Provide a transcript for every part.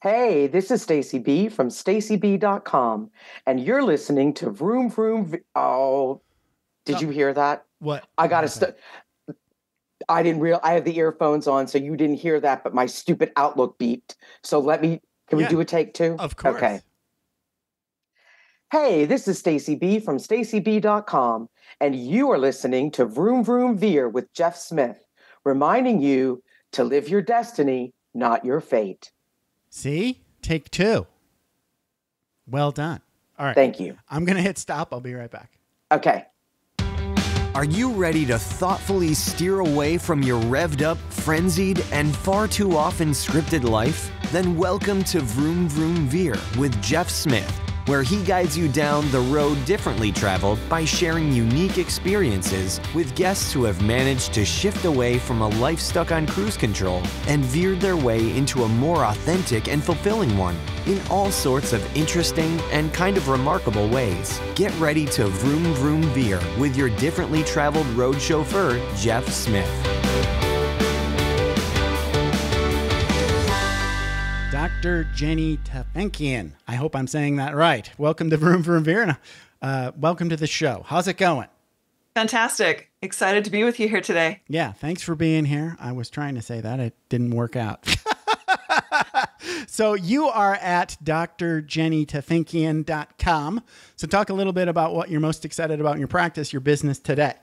Hey, this is Stacy B from stacyb.com, and you're listening to Vroom Vroom. Oh, did you hear that? What? I got to. I didn't real. I have the earphones on, so you didn't hear that, but my stupid Outlook beeped. So let me. Can we do a take two? Of course. Okay. Hey, this is Stacy B from stacyb.com, and you are listening to Vroom Vroom Veer with Jeff Smith, reminding you to live your destiny, not your fate. See? Take two. Well done. All right. Thank you. I'm going to hit stop. I'll be right back. Okay. Are you ready to thoughtfully steer away from your revved up, frenzied, and far too often scripted life? Then welcome to Vroom Vroom Veer with Jeff Smith, where he guides you down the road differently traveled by sharing unique experiences with guests who have managed to shift away from a life stuck on cruise control and veered their way into a more authentic and fulfilling one in all sorts of interesting and kind of remarkable ways. Get ready to Vroom Vroom Veer with your differently traveled road chauffeur, Jeff Smith. Dr. Jenny Tufenkian. I hope I'm saying that right. Welcome to Vroom Vroom Veer. Welcome to the show. How's it going? Fantastic. Excited to be with you here today. Yeah, thanks for being here. I was trying to say that. It didn't work out. So you are at drjennytufenkian.com. So talk a little bit about what you're most excited about in your practice, your business today.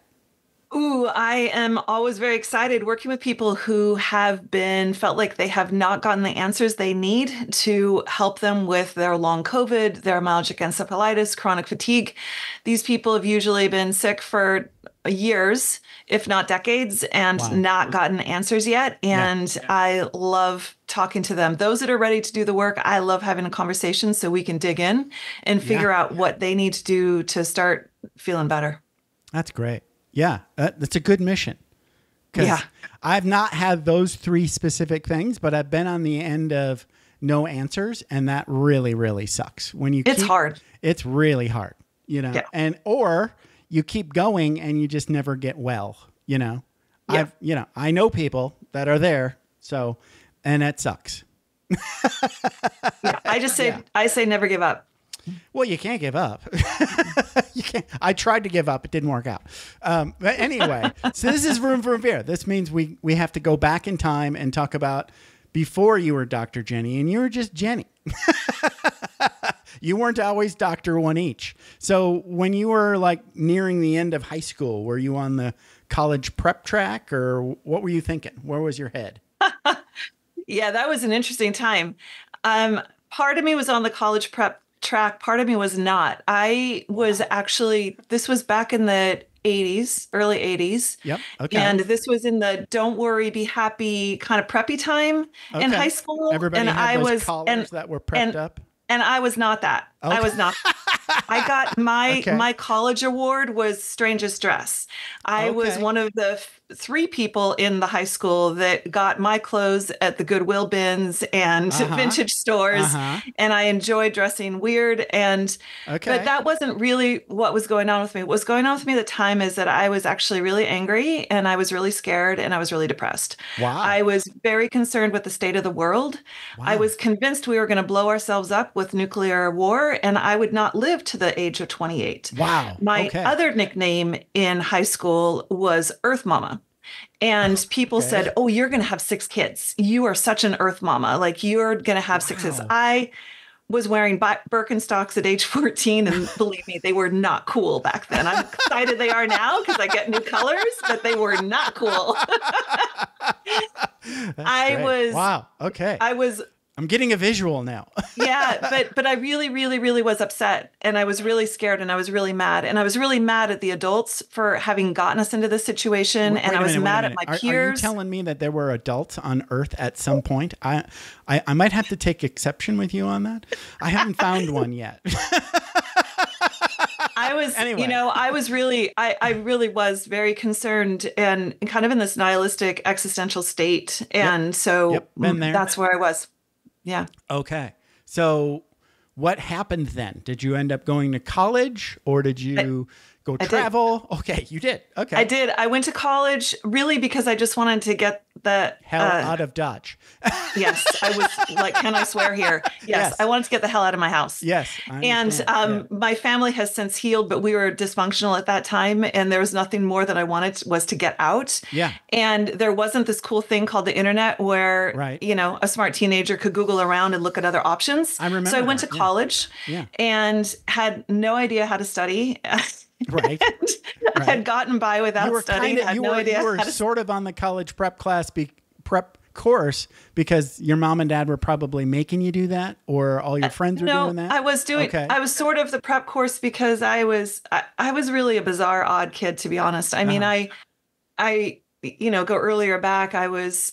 Ooh, I am always very excited working with people who have felt like they have not gotten the answers they need to help them with their long COVID, their myalgic encephalitis, chronic fatigue. These people have usually been sick for years, if not decades, and not gotten answers yet. And I love talking to them. Those that are ready to do the work, I love having a conversation so we can dig in and figure out what they need to do to start feeling better. That's great. Yeah, that's a good mission. Yeah. I've not had those three specific things, but I've been on the end of no answers, and that really, really sucks. It's hard. It's really hard, or you keep going and you just never get well, I know people that are there, and that sucks. I say never give up. Well, you can't give up. You can't. I tried to give up. It didn't work out. But anyway, so this is Vroom Vroom Veer. This means we have to go back in time and talk about before you were Dr. Jenny and you were just Jenny. You weren't always Dr. One Each. So when you were like nearing the end of high school, were you on the college prep track or what were you thinking? Where was your head? Yeah, that was an interesting time. Part of me was on the college prep track. Part of me was not. I was actually, this was back in the 80s, early 80s. Yep. Okay. And this was in the don't worry, be happy kind of preppy time in high school. Everybody had those collars that were prepped up. And I was not that. Okay. I was not. I got my college award was strangest dress. I was one of the three people in the high school that got my clothes at the Goodwill bins and vintage stores. And I enjoyed dressing weird. But that wasn't really what was going on with me. What was going on with me at the time is that I was actually really angry and I was really scared and I was really depressed. Wow. I was very concerned with the state of the world. Wow. I was convinced we were going to blow ourselves up with nuclear war and I would not live to the age of 28. Wow. My other nickname in high school was Earth Mama. And people said, oh, you're going to have 6 kids. You are such an Earth Mama. Like you're going to have 6 kids. I was wearing Birkenstocks at age 14. And believe me, they were not cool back then. I'm excited they are now because I get new colors, but they were not cool. Wow. Okay. I'm getting a visual now. Yeah, but I really, really, really was upset and I was really scared and I was really mad. And I was really mad at the adults for having gotten us into this situation. And I was mad at my peers. Are you telling me that there were adults on Earth at some point? I might have to take exception with you on that. I haven't found one yet. I was, I really was very concerned and kind of in this nihilistic existential state. And that's where I was. Yeah. Okay. So what happened then? Did you end up going to college or did you Go travel. Okay, you did. Okay. I did. I went to college really because I just wanted to get the hell out of Dodge. Yes, I was like, can I swear here? Yes, I wanted to get the hell out of my house. Yes. And my family has since healed, but we were dysfunctional at that time. And there was nothing more that I wanted was to get out. Yeah. And there wasn't this cool thing called the internet where, you know, a smart teenager could Google around and look at other options. I remember. So I went to college and had no idea how Right. I had gotten by without studying. You were sort of on the college prep course because your mom and dad were probably making you do that, or all your friends were doing that. I was doing. Okay. I was sort of the prep course because I was really a bizarre, odd kid, to be honest. I mean, I go earlier back. I was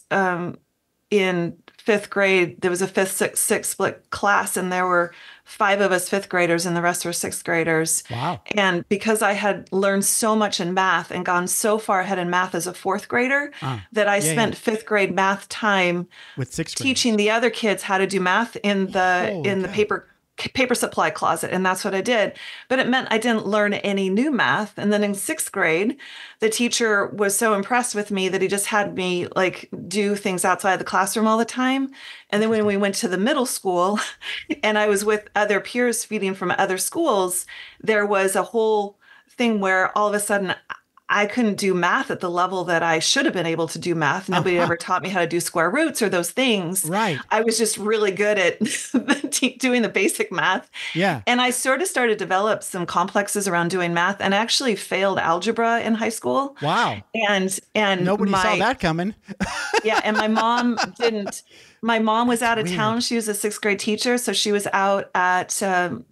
in fifth grade. There was a sixth split class, and there were 5 of us fifth graders and the rest were sixth graders. Wow. And because I had learned so much in math and gone so far ahead in math as a fourth grader that I spent fifth grade math time with sixth teaching the other kids how to do math in the paper supply closet. And that's what I did. But it meant I didn't learn any new math. And then in sixth grade, the teacher was so impressed with me that he just had me like do things outside the classroom all the time. And then when we went to the middle school and I was with other peers feeding from other schools, there was a whole thing where all of a sudden I couldn't do math at the level that I should have been able to do math. Nobody ever taught me how to do square roots or those things. Right. I was just really good at doing the basic math. Yeah. And I sort of started to develop some complexes around doing math and actually failed algebra in high school. Wow. And nobody saw that coming. Yeah. And my mom didn't. My mom was out of town. She was a sixth grade teacher. So she was out at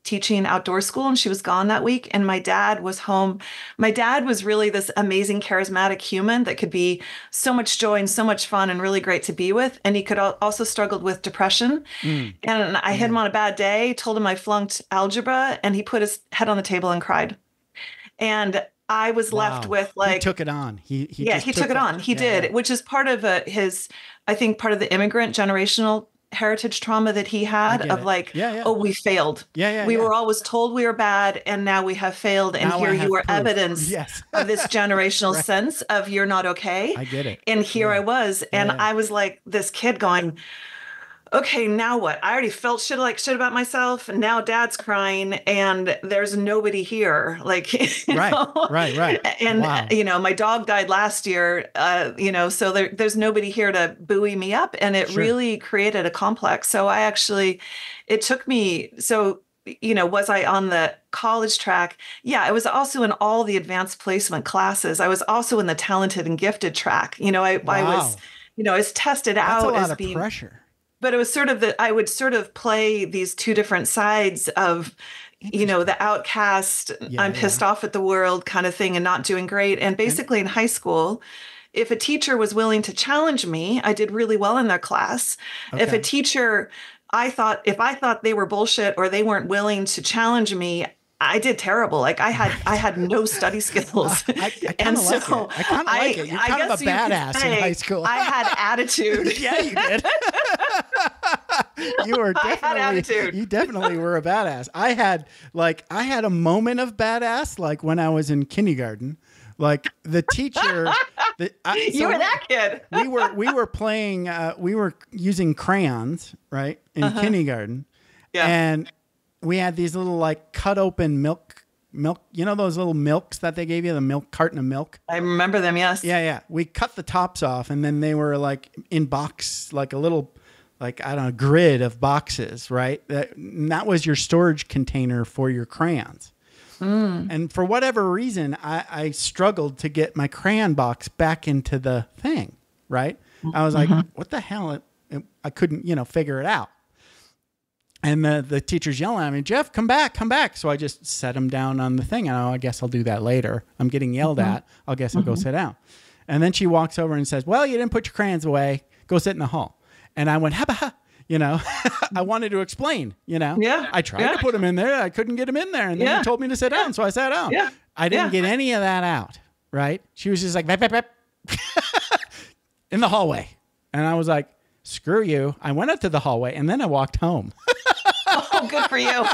teaching outdoor school and she was gone that week. And my dad was home. My dad was really this amazing, charismatic human that could be so much joy and so much fun and really great to be with. And he could also struggled with depression. And I hit him on a bad day, told him I flunked algebra, and he put his head on the table and cried. And I was left with like... He took it on. He took it on. He did, which is part of I think part of the immigrant generational heritage trauma that he had of like, oh, we failed. We were always told we were bad and now we have failed. And now here you are evidence of this generational sense of you're not okay. I get it. And here I was. And I was like this kid going, okay, now what? I already felt shit about myself. And now dad's crying and there's nobody here. Like, right. And, my dog died last year, so there's nobody here to buoy me up. And it really created a complex. So it took me, was I on the college track? Yeah, I was also in all the advanced placement classes. I was also in the talented and gifted track. I was tested out as being pressure. But it was sort of I would sort of play these two different sides of, the outcast, I'm pissed off at the world kind of thing and not doing great. And basically in high school, if a teacher was willing to challenge me, I did really well in their class. Okay. If a teacher, if I thought they were bullshit or they weren't willing to challenge me, I did terrible. Like I had no study skills. I kind of like it. You're kind of a badass in high school. I had attitude. Yeah, you did. I had attitude. You definitely were a badass. I had a moment of badass, like when I was in kindergarten. Like the teacher, you were that kid. we were playing. We were using crayons, right, in kindergarten, and we had these little like cut open milk. Those little milks that they gave you, the carton of milk. I remember them. Yes. Yeah. We cut the tops off, and then they were like in box, like a little, like, I don't know, grid of boxes, right? That was your storage container for your crayons. And for whatever reason, I struggled to get my crayon box back into the thing, right? I was like, what the hell? I couldn't, figure it out. And the teacher's yelling at me, Jeff, come back. So I just set him down on the thing. And I guess I'll do that later. I'm getting yelled at. I guess I'll go sit down. And then she walks over and says, well, you didn't put your crayons away. Go sit in the hall. And I went, I wanted to explain, Yeah. I tried to put him in there. I couldn't get him in there. And then he told me to sit down. So I sat down. Yeah. I didn't get any of that out. Right. She was just like, bap, bap, bap. in the hallway. And I was like, screw you. I went up to the hallway and then I walked home. Oh, good for you.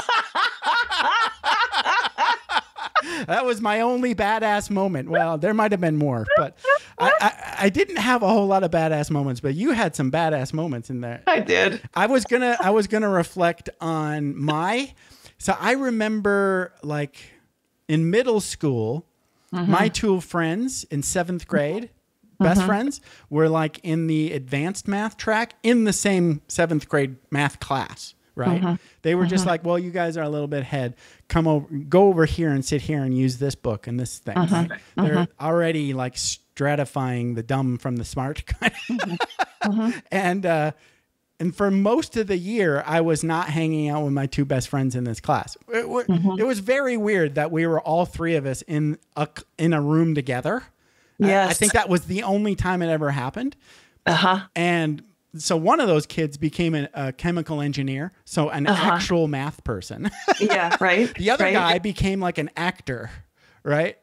That was my only badass moment. Well, there might have been more, but I didn't have a whole lot of badass moments, but you had some badass moments in there. I did. I was gonna reflect on so I remember like in middle school, my two friends in 7th grade, best friends, were like in the advanced math track in the same 7th grade math class. Right. They were just like, well, you guys are a little bit ahead. Go over here and sit here and use this book and this thing. Right? They're already like stratifying the dumb from the smart kind of. And for most of the year, I was not hanging out with my two best friends in this class. It was very weird that we were all three of us in a room together. Yes. I think that was the only time it ever happened. And so one of those kids became a chemical engineer, so an actual math person. Yeah, right. The other guy became like an actor, right?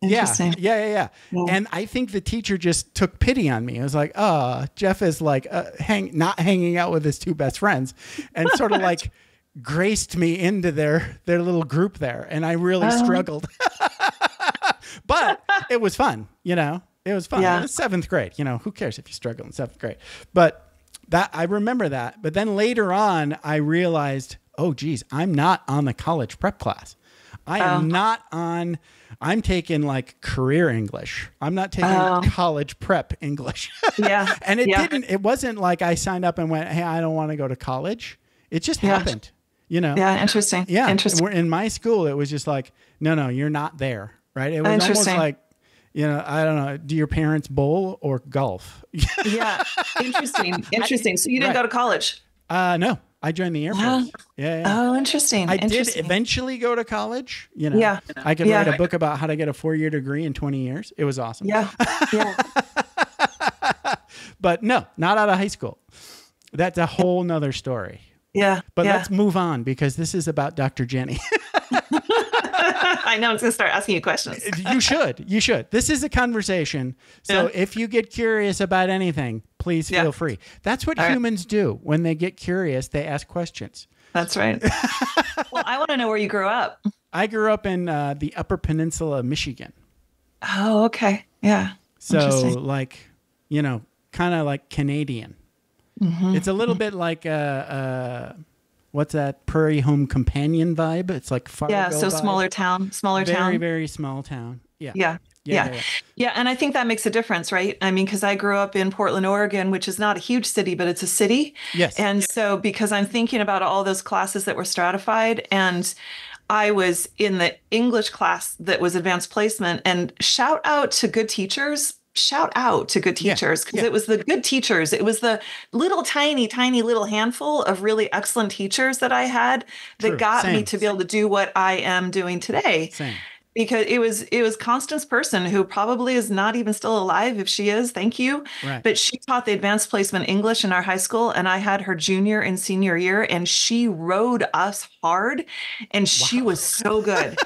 Interesting. Yeah. And I think the teacher just took pity on me. It was like, oh, Jeff is like not hanging out with his two best friends, and sort of like graced me into their little group there. And I really struggled. But it was fun, you know? It was fun. Yeah. It was 7th grade. You know, who cares if you struggle in 7th grade? But I remember that. But then later on, I realized, oh, geez, I'm not on the college prep class. I'm taking like career English. I'm not taking college prep English. Yeah. And it wasn't like I signed up and went, hey, I don't want to go to college. It just happened, you know? Yeah. Interesting. Yeah. Interesting. In my school, it was just like, no, you're not there. Right. It was almost like, you know, I don't know. Do your parents bowl or golf? Yeah. Interesting. So you didn't go to college? No, I joined the Air Force. Yeah. Oh, interesting. I did eventually go to college. You know, yeah. I could write a book about how to get a 4-year degree in 20 years. It was awesome. Yeah. But no, not out of high school. That's a whole nother story. Yeah. But let's move on because this is about Dr. Jenny. I know. I was going to start asking you questions. You should. This is a conversation. So if you get curious about anything, please feel free. That's what humans do. When they get curious, they ask questions. That's right. Well, I want to know where you grew up. I grew up in the Upper Peninsula of Michigan. Oh, okay. Yeah. So like, you know, kind of like Canadian. It's a little bit like what's that Prairie Home Companion vibe? It's like Fargo so vibe. smaller town. Very, very small town. Yeah. And I think that makes a difference, right? I mean, because I grew up in Portland, Oregon, which is not a huge city, but it's a city. Yes. And so because I'm thinking about all those classes that were stratified, and I was in the English class that was advanced placement, and shout out to good teachers because it was the good teachers. It was the little tiny little handful of really excellent teachers that I had that got me to be able to do what I am doing today. Same. Because it was Constance Person, who probably is not even still alive. If she is, thank you. Right. But she taught the advanced placement English in our high school, and I had her junior and senior year, and she rode us hard, and she was so good.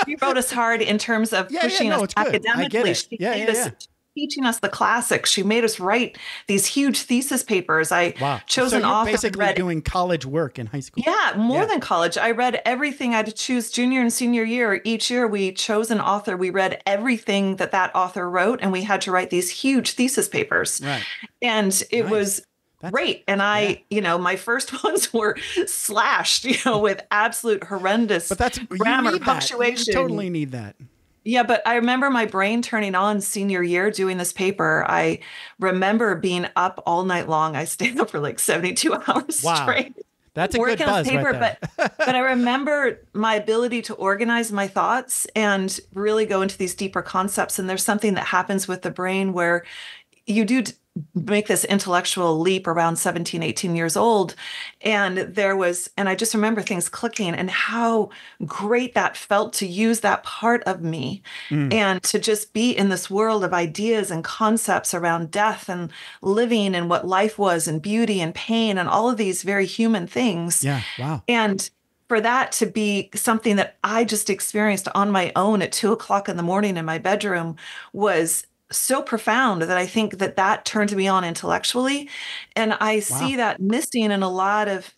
She rode us hard in terms of pushing us academically. She made us teaching us the classics. She made us write these huge thesis papers. I chose an author. Basically doing college work in high school. Yeah, more than college. I read everything. I had to choose junior and senior year. Each year we chose an author. We read everything that author wrote, and we had to write these huge thesis papers. Right. And it was great. And I, my first ones were slashed, with absolute horrendous grammar, punctuation. You totally need that. Yeah, but I remember my brain turning on senior year doing this paper. I remember being up all night long. I stayed up for like 72 hours straight. That's a good buzz paper, right there. but I remember my ability to organize my thoughts and really go into these deeper concepts. And there's something that happens with the brain where you do make this intellectual leap around 17, 18 years old. And I just remember things clicking and how great that felt to use that part of me and to just be in this world of ideas and concepts around death and living and what life was and beauty and pain and all of these very human things. Yeah. Wow. And for that to be something that I just experienced on my own at 2:00 in the morning in my bedroom was so profound that I think that turned me on intellectually. And I see that missing in a lot of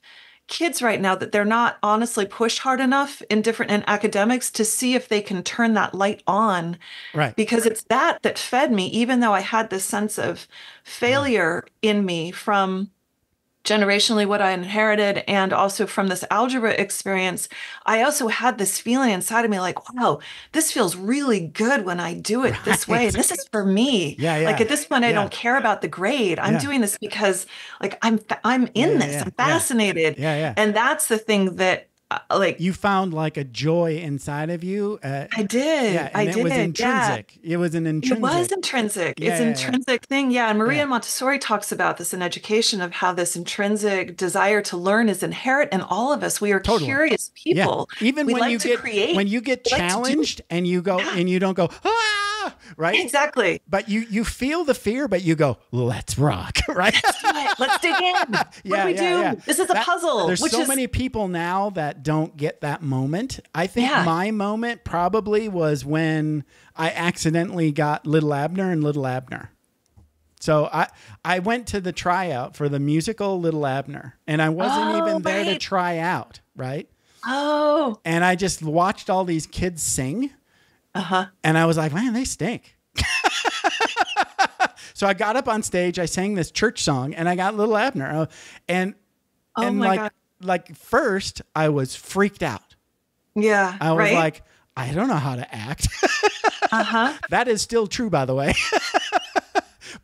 kids right now that they're not honestly pushed hard enough in academics to see if they can turn that light on. Right. Because it's that fed me, even though I had this sense of failure in me from generationally what I inherited and also from this algebra experience. I also had this feeling inside of me like, wow, this feels really good when I do it this way. And this is for me. Like at this point, I don't care about the grade. I'm doing this because like I'm in this. I'm fascinated. And that's the thing that like you found like a joy inside of you. I did. It was intrinsic. It was an intrinsic. It was intrinsic. It's an intrinsic thing. Yeah. And Maria Montessori talks about this in education of how this intrinsic desire to learn is inherent in all of us. We are curious people. Even we when you get challenged and you go and you don't go, right? Exactly. But you feel the fear, but you go, let's rock, right? Let's dig in. What do we do? This is a puzzle. There's so many people now that don't get that moment. I think my moment probably was when I accidentally got Little Abner and Little Abner. So I went to the tryout for the musical Little Abner, and I wasn't even there to try out, right? Oh. And I just watched all these kids sing. And I was like, man, they stink. So I got up on stage, I sang this church song, and I got Little Abner. And like first I was freaked out. Yeah. I was like, I don't know how to act. That is still true, by the way.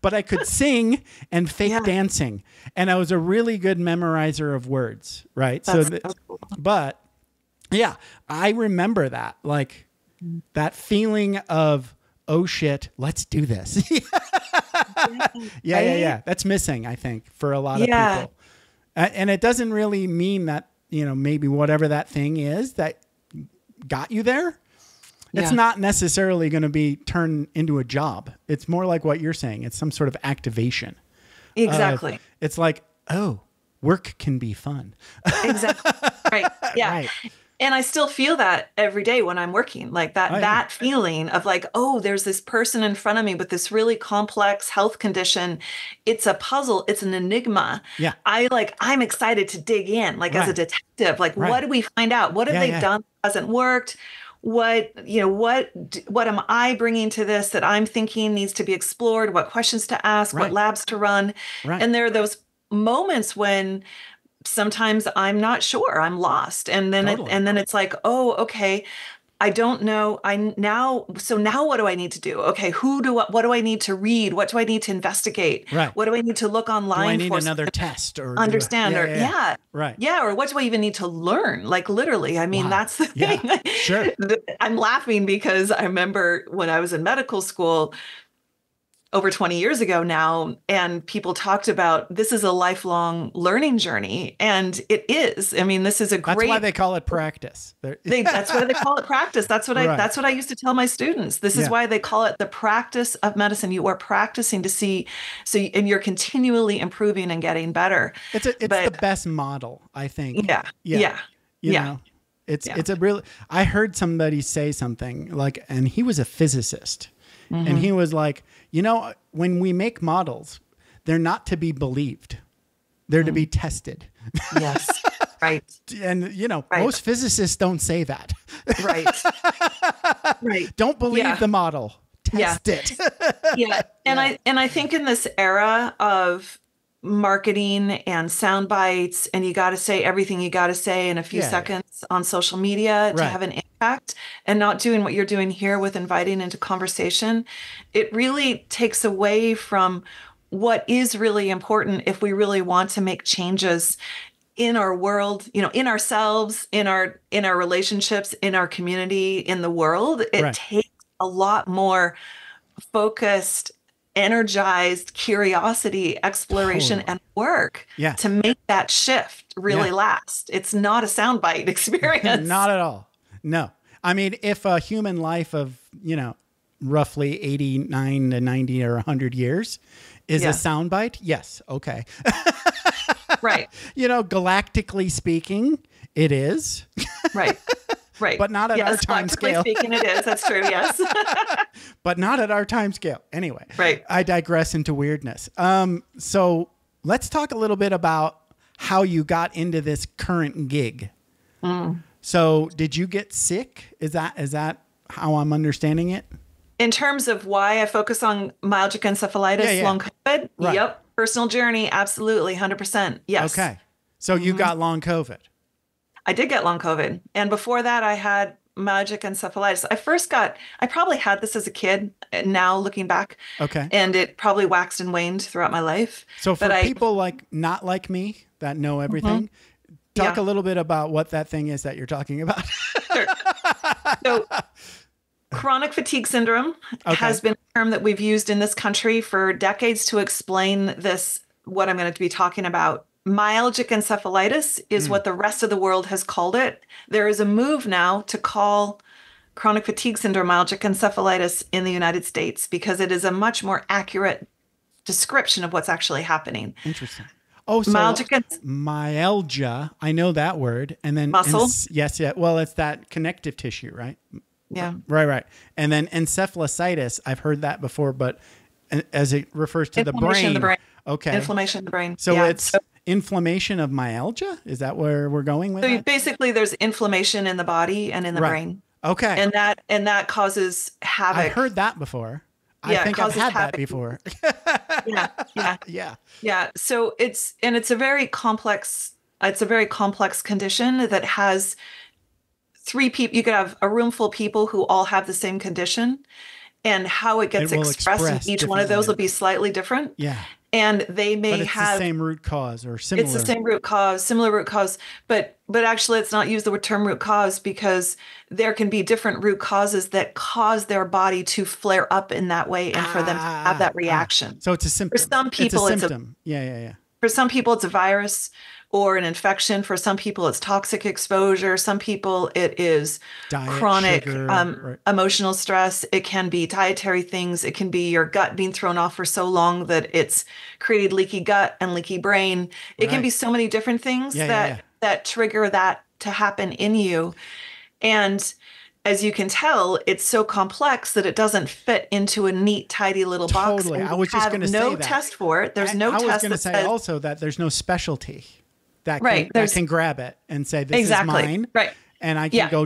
But I could sing and fake dancing. And I was a really good memorizer of words, right? Cool. But yeah, I remember that. Like, that feeling of, oh shit, let's do this. Yeah. That's missing, I think, for a lot of people. And it doesn't really mean that, maybe whatever that thing is that got you there, it's not necessarily going to be turned into a job. It's more like what you're saying. It's some sort of activation. Exactly. It's like, oh, work can be fun. Exactly. Right. Yeah. Right. And I still feel that every day when I'm working, like that feeling of like, oh, there's this person in front of me with this really complex health condition. It's a puzzle. It's an enigma. Yeah. I'm excited to dig in, like as a detective, like what do we find out? What have they done that hasn't worked? What am I bringing to this that I'm thinking needs to be explored? What questions to ask? What labs to run? And there are those moments when sometimes I'm not sure, I'm lost. And then it's like, oh, okay, I don't know. So now what do I need to do? Okay, what do I need to read? What do I need to investigate? Right. What do I need to look online for? Do I need another test or understand right. Yeah. Or what do I even need to learn? Like literally, I mean, that's the thing. Yeah. Sure. I'm laughing because I remember when I was in medical school, over 20 years ago now, and people talked about this is a lifelong learning journey, and it is. I mean, this is a great. That's why they call it practice. That's why they call it practice. That's what I used to tell my students. This is why they call it the practice of medicine. You are practicing to see, and you're continually improving and getting better. It's the best model, I think. Yeah. You know, it's a real. I heard somebody say something like, and he was a physicist. And he was like, when we make models, they're not to be believed. They're to be tested. Yes. Right. And, most physicists don't say that. Right. Right. Don't believe the model. Test it. Yeah. And I think in this era of marketing and sound bites, and you got to say everything you got to say in a few seconds on social media to have an impact, and not doing what you're doing here with inviting into conversation, it really takes away from what is really important if we really want to make changes in our world, in ourselves, in our relationships, in our community, in the world. It takes a lot more focused, energized curiosity, exploration, and work to make that shift really last. It's not a soundbite experience. Not at all. No. I mean, if a human life of, roughly 89 to 90 or 100 years is a soundbite, yes. Okay. Right. Galactically speaking, it is. Right. Right. But not at our time scale. Speaking, it is. That's true. Yes. But not at our time scale. Anyway. Right. I digress into weirdness. So let's talk a little bit about how you got into this current gig. So did you get sick? Is that how I'm understanding it? In terms of why I focus on myalgic encephalitis, long COVID, Right. Yep. Personal journey, absolutely, 100%. Yes. Okay. So you got long COVID. I did get long COVID. And before that, I had myalgic encephalitis. I probably had this as a kid, now looking back. Okay. And it probably waxed and waned throughout my life. So for people not like me that know everything, talk a little bit about what that thing is that you're talking about. Sure. So chronic fatigue syndrome has been a term that we've used in this country for decades to explain this, what I'm going to be talking about. Myalgic encephalitis is what the rest of the world has called it. There is a move now to call chronic fatigue syndrome myalgic encephalitis in the United States because it is a much more accurate description of what's actually happening. Interesting. Oh, so myalgia, I know that word. And then muscle. Yes. Well, it's that connective tissue, right? Yeah. Right. And then encephalitis, I've heard that before, but as it refers to the brain. The brain. Okay. Inflammation of the brain. So it's inflammation of myalgia? Is that where we're going with that? Basically there's inflammation in the body and in the brain. Okay. And that causes havoc. I've heard that before. I think I've had that before. Yeah. So it's a very complex condition that has three people. You could have a room full of people who all have the same condition, and how it gets expressed in each one of those will be slightly different. Yeah. And they may have the same root cause or similar. It's the same root cause, similar root cause, but actually let's not use the term root cause because there can be different root causes that cause their body to flare up in that way and for them to have that reaction. So it's a symptom. For some people, it's a symptom. Yeah. For some people, it's a virus or an infection. For some people, it's toxic exposure. Some people, it is diet, chronic sugar, emotional stress. It can be dietary things. It can be your gut being thrown off for so long that it's created leaky gut and leaky brain. It can be so many different things that trigger that to happen in you. And as you can tell, it's so complex that it doesn't fit into a neat, tidy little box. Totally. I was just going to say that. No test for it. There's no test. I was going to say also that there's no specialty that can grab it and say, this is mine. Right. And I can go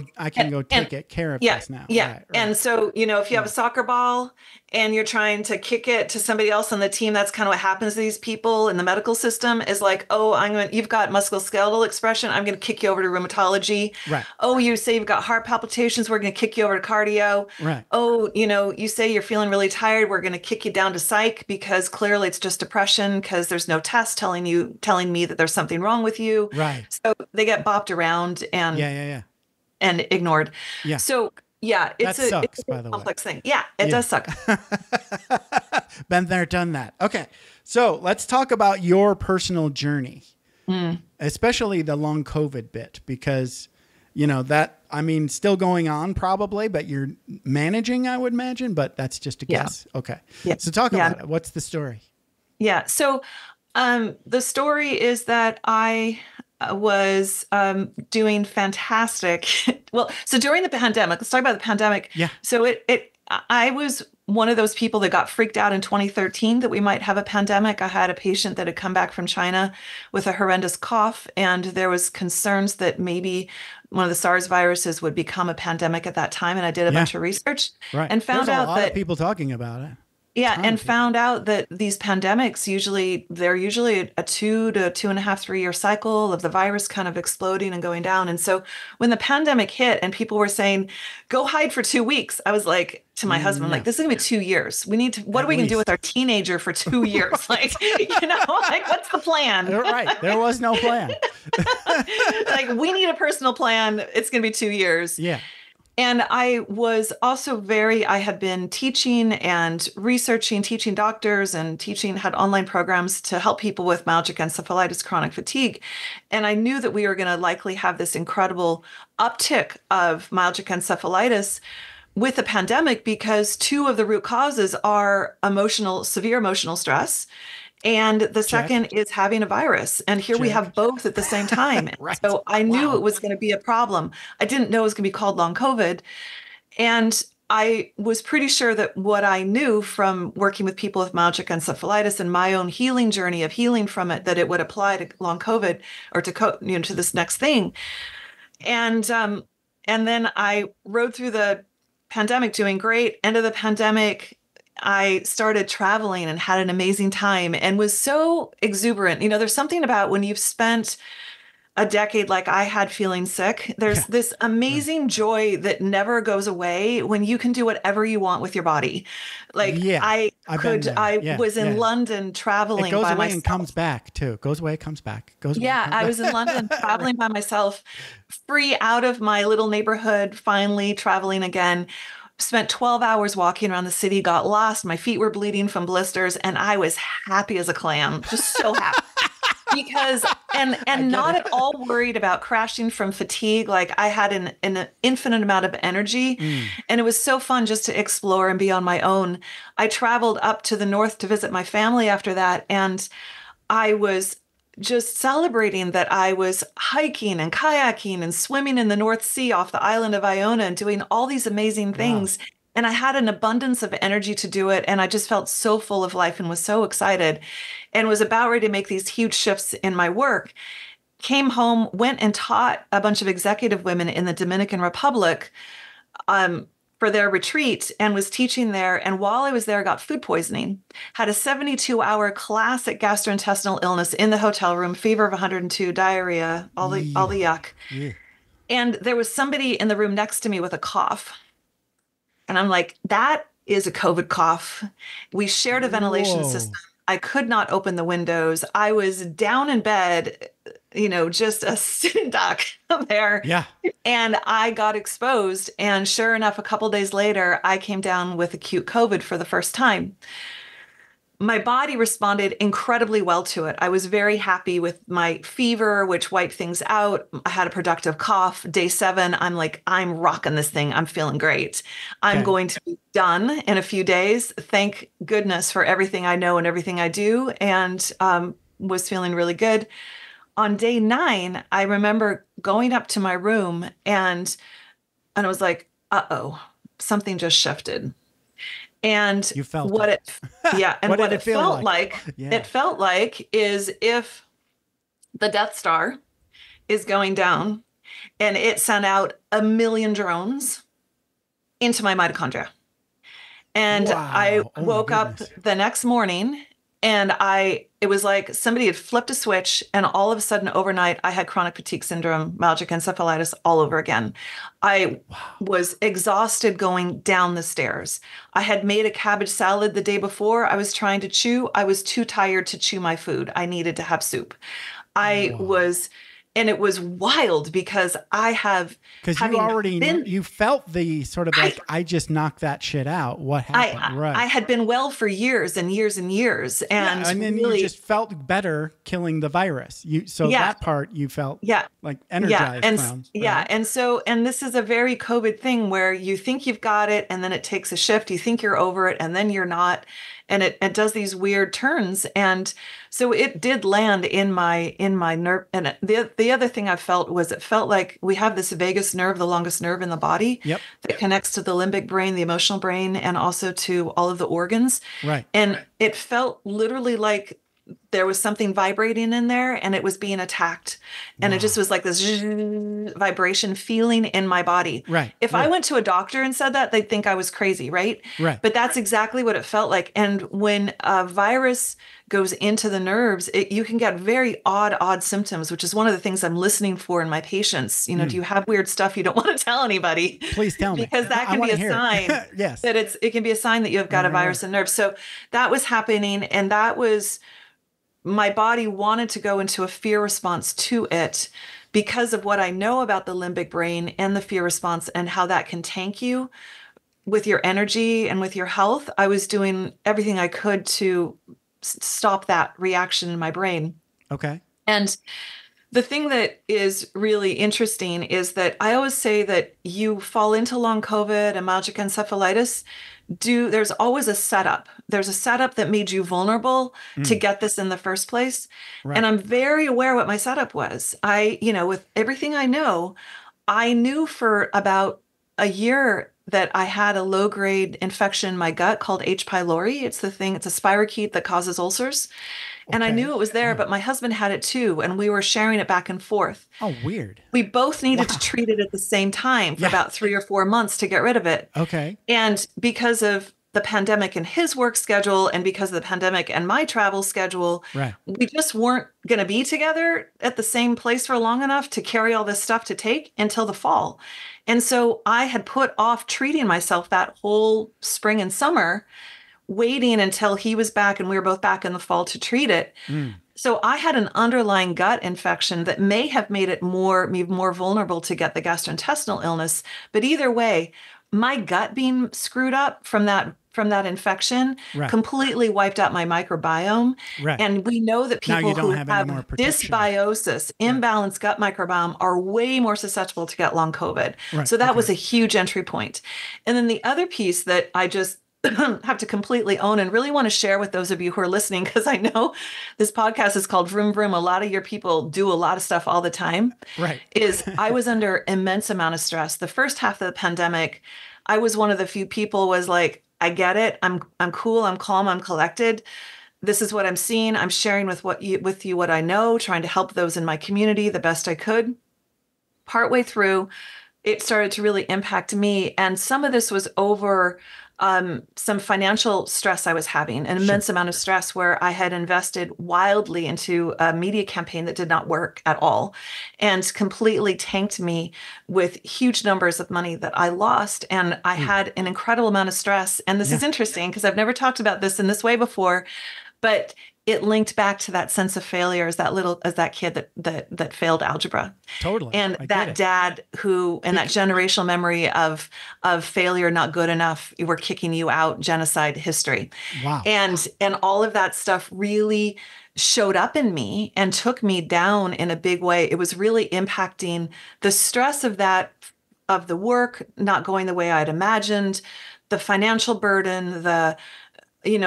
take care of this now. Yeah. Right. And so, if you have a soccer ball and you're trying to kick it to somebody else on the team, that's kind of what happens to these people in the medical system is like, oh, you've got musculoskeletal expression. I'm going to kick you over to rheumatology. Right. Oh, you say you've got heart palpitations. We're going to kick you over to cardio. Right. Oh, you say you're feeling really tired. We're going to kick you down to psych because clearly it's just depression because there's no test telling me that there's something wrong with you. Right. So they get bopped around and and ignored. Yeah. So it's a complex thing. Yeah, it does suck. Been there, done that. Okay. So let's talk about your personal journey, especially the long COVID bit, because still going on probably, but you're managing, I would imagine, but that's just a guess. Okay. Yeah. So talk about it. What's the story? Yeah. So the story is that I was doing fantastic. So during the pandemic, let's talk about the pandemic. Yeah. So I was one of those people that got freaked out in 2013 that we might have a pandemic. I had a patient that had come back from China with a horrendous cough, and there was concerns that maybe one of the SARS viruses would become a pandemic at that time. And I did a bunch of research and found out that a lot of people talking about it. Yeah, and found out that these pandemics they're usually a 2 to 2.5, 3 year cycle of the virus kind of exploding and going down. And so when the pandemic hit and people were saying, go hide for 2 weeks, I was like to my husband, like, this is gonna be 2 years. We need to, what are we gonna do with our teenager for 2 years? Like, what's the plan? Right, there was no plan. Like, we need a personal plan. It's gonna be 2 years. Yeah. And I was also I had been teaching and researching, teaching doctors and had online programs to help people with myalgic encephalitis, chronic fatigue. And I knew that we were going to likely have this incredible uptick of myalgic encephalitis with the pandemic because two of the root causes are severe emotional stress. And the second is having a virus. And here we have both at the same time. Right. So I knew it was going to be a problem. I didn't know it was going to be called long COVID. And I was pretty sure that what I knew from working with people with myalgic encephalitis and my own healing journey of healing from it, that it would apply to long COVID or to this next thing. And then I rode through the pandemic doing great. End of the pandemic, I started traveling and had an amazing time and was so exuberant. There's something about when you've spent a decade like I had feeling sick, there's this amazing joy that never goes away when you can do whatever you want with your body. Like I was in London traveling by myself. It goes away and comes back too. It goes away, comes back. Goes away. Yeah, I was in London traveling by myself, free out of my little neighborhood, finally traveling again. Spent 12 hours walking around the city, got lost. My feet were bleeding from blisters, and I was happy as a clam, just so happy. Because and not at all worried about crashing from fatigue. Like I had an infinite amount of energy, and it was so fun just to explore and be on my own. I traveled up to the north to visit my family after that, and I was just celebrating that I was hiking and kayaking and swimming in the North Sea off the island of Iona and doing all these amazing things. Wow. And I had an abundance of energy to do it. And I just felt so full of life and was so excited and was about ready to make these huge shifts in my work. Came home, went and taught a bunch of executive women in the Dominican Republic for their retreat and was teaching there. And while I was there, I got food poisoning, had a 72-hour classic gastrointestinal illness in the hotel room, fever of 102, diarrhea, all the yuck. Yeah. And there was somebody in the room next to me with a cough. And I'm like, that is a COVID cough. We shared a ventilation system. I could not open the windows. I was down in bed, just a sitting duck there. Yeah. And I got exposed. And sure enough, a couple days later, I came down with acute COVID for the first time. My body responded incredibly well to it. I was very happy with my fever, which wiped things out. I had a productive cough. Day 7, I'm like, I'm rocking this thing. I'm feeling great. I'm going to be done in a few days. Thank goodness for everything I know and everything I do, and was feeling really good. On day 9, I remember going up to my room and I was like, uh-oh, something just shifted. And you felt what it. And what it felt like, it felt like is if the Death Star is going down and it sent out 1 million drones into my mitochondria. And I woke up the next morning and it was like somebody had flipped a switch, and all of a sudden overnight I had chronic fatigue syndrome, myalgic encephalitis all over again. I was exhausted going down the stairs. I had made a cabbage salad the day before. I was trying to chew. I was too tired to chew my food. I needed to have soup. And it was wild because you felt the sort of like, I just knocked that shit out. What happened? I had been well for years and years and years. And then really, you just felt better killing the virus. That part you felt like energized from. Yeah. And this is a very COVID thing where you think you've got it and then it takes a shift. You think you're over it and then you're not. And it does these weird turns. And so it did land in my nerve. And the other thing I felt was it felt like we have this vagus nerve, the longest nerve in the body, that connects to the limbic brain, the emotional brain, and also to all of the organs. Right. And it felt literally like there was something vibrating in there and it was being attacked. And it just was like this vibration feeling in my body. Right. If I went to a doctor and said that, they'd think I was crazy, right? Right. But that's exactly what it felt like. And when a virus goes into the nerves, you can get very odd symptoms, which is one of the things I'm listening for in my patients. Do you have weird stuff you don't want to tell anybody? Please tell me. Because that can be a sign. Yes. That it can be a sign that you have got a virus in nerves. So that was happening. And that was, my body wanted to go into a fear response to it because of what I know about the limbic brain and the fear response and how that can tank you with your energy and with your health. I was doing everything I could to stop that reaction in my brain. Okay. And the thing that is really interesting is that I always say that you fall into long COVID and myalgic encephalitis. There's always a setup. There's a setup that made you vulnerable to get this in the first place. Right. And I'm very aware what my setup was. With everything I know, I knew for about a year that I had a low-grade infection in my gut called H. pylori. It's a spirochete that causes ulcers. And I knew it was there, but my husband had it too, and we were sharing it back and forth. Oh, weird. We both needed to treat it at the same time for about 3 or 4 months to get rid of it. Okay. And because of the pandemic and his work schedule, and because of the pandemic and my travel schedule, we just weren't going to be together at the same place for long enough to carry all this stuff to take until the fall. And so I had put off treating myself that whole spring and summer, waiting until he was back and we were both back in the fall to treat it. So I had an underlying gut infection that may have made me more vulnerable to get the gastrointestinal illness. But either way, my gut being screwed up from that infection completely wiped out my microbiome. And we know that people who have dysbiosis, imbalanced gut microbiome, are way more susceptible to get long COVID. So that was a huge entry point. And then the other piece that I just have to completely own and really want to share with those of you who are listening, because I know this podcast is called Vroom Vroom. A lot of your people do a lot of stuff all the time. Is I was under immense amount of stress. The first half of the pandemic, I was one of the few people was like, I get it. I'm cool. I'm calm. I'm collected. This is what I'm seeing. I'm sharing with you what I know, trying to help those in my community the best I could. Partway through, it started to really impact me. And some of this was over some financial stress I was having, an immense amount of stress where I had invested wildly into a media campaign that did not work at all and completely tanked me with huge numbers of money that I lost. And I had an incredible amount of stress. And this is interesting because I've never talked about this in this way before, but it linked back to that sense of failure as that kid that failed algebra. Totally. And that dad who, and that generational memory of failure, not good enough, we're kicking you out, genocide history. Wow. And all of that stuff really showed up in me and took me down in a big way. It was really impacting the stress of the work not going the way I'd imagined, the financial burden,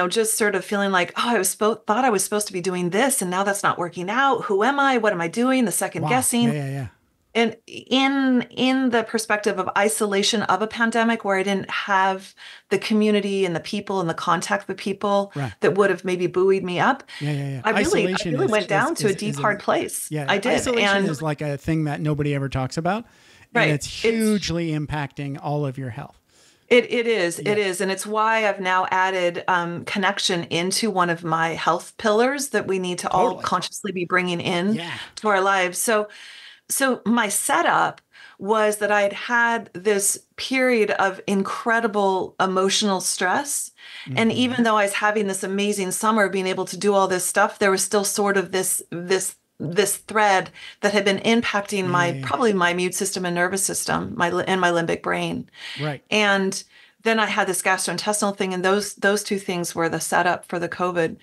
just sort of feeling like, oh, thought I was supposed to be doing this, and now that's not working out. Who am I? What am I doing? The second guessing. And in the perspective of isolation of a pandemic, where I didn't have the community and the people and the contact with people that would have maybe buoyed me up, I really went down to a deep, hard place. I did. Isolation is like a thing that nobody ever talks about, and it's hugely impacting all of your health. It is. And it's why I've now added connection into one of my health pillars that we need to all consciously be bringing in to our lives. So my setup was that I'd had this period of incredible emotional stress. And even though I was having this amazing summer, being able to do all this stuff, there was still sort of this thread that had been impacting probably my immune system and nervous system, my limbic brain. And then I had this gastrointestinal thing, and those two things were the setup for the COVID.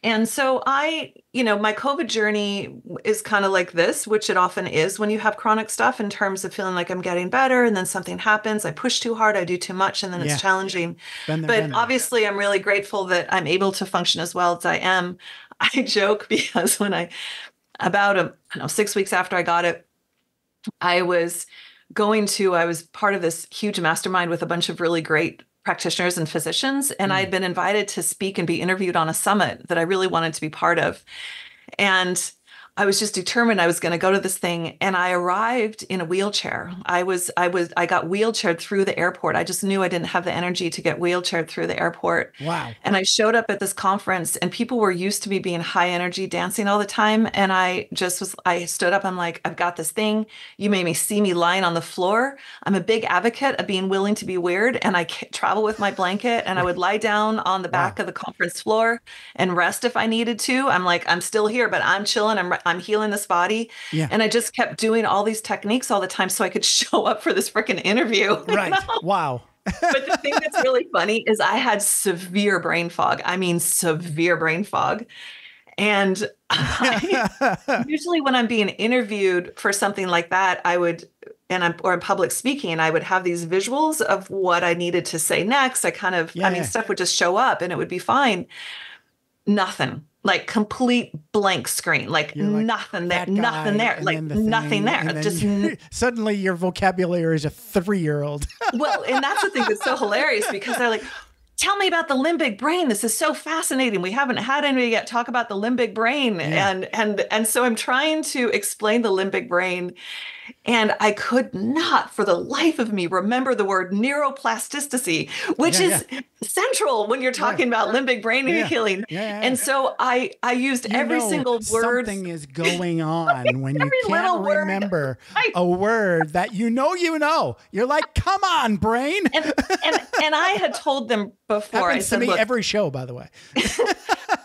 And so my COVID journey is kind of like this, which it often is when you have chronic stuff, in terms of feeling like I'm getting better, and then something happens, I push too hard, I do too much, and then it's challenging. But obviously I'm really grateful that I'm able to function as well as I am. I joke because when about 6 weeks after I got it, I was part of this huge mastermind with a bunch of really great practitioners and physicians. And I had been invited to speak and be interviewed on a summit that I really wanted to be part of. And I was just determined I was going to go to this thing. And I arrived in a wheelchair. I got wheelchaired through the airport. I just knew I didn't have the energy to get wheelchaired through the airport. Wow. And I showed up at this conference, and people were used to me being high energy, dancing all the time. And I stood up. I'm like, I've got this thing. You made me see me lying on the floor. I'm a big advocate of being willing to be weird. And I travel with my blanket, and I would lie down on the back of the conference floor and rest if I needed to. I'm like, I'm still here, but I'm chilling. I'm healing this body. And I just kept doing all these techniques all the time so I could show up for this freaking interview. Right. Wow. But the thing that's really funny is I had severe brain fog. I mean, severe brain fog. And usually when I'm being interviewed for something like that, or in public speaking, I would have these visuals of what I needed to say next. Stuff would just show up and it would be fine. Nothing. like complete blank screen, like nothing there, nothing there, like nothing there. Just suddenly your vocabulary is a 3-year-old. Well, and that's the thing that's so hilarious, because they're like, tell me about the limbic brain. This is so fascinating. We haven't had anybody yet talk about the limbic brain. Yeah. And so I'm trying to explain the limbic brain. And I could not, for the life of me, remember the word neuroplasticity, which is central when you're talking about limbic brain healing. And so I used every single word. Something is going on when you can't remember a word that you know. You're like, come on, brain. And I had told them before. Happens to me every show, by the way.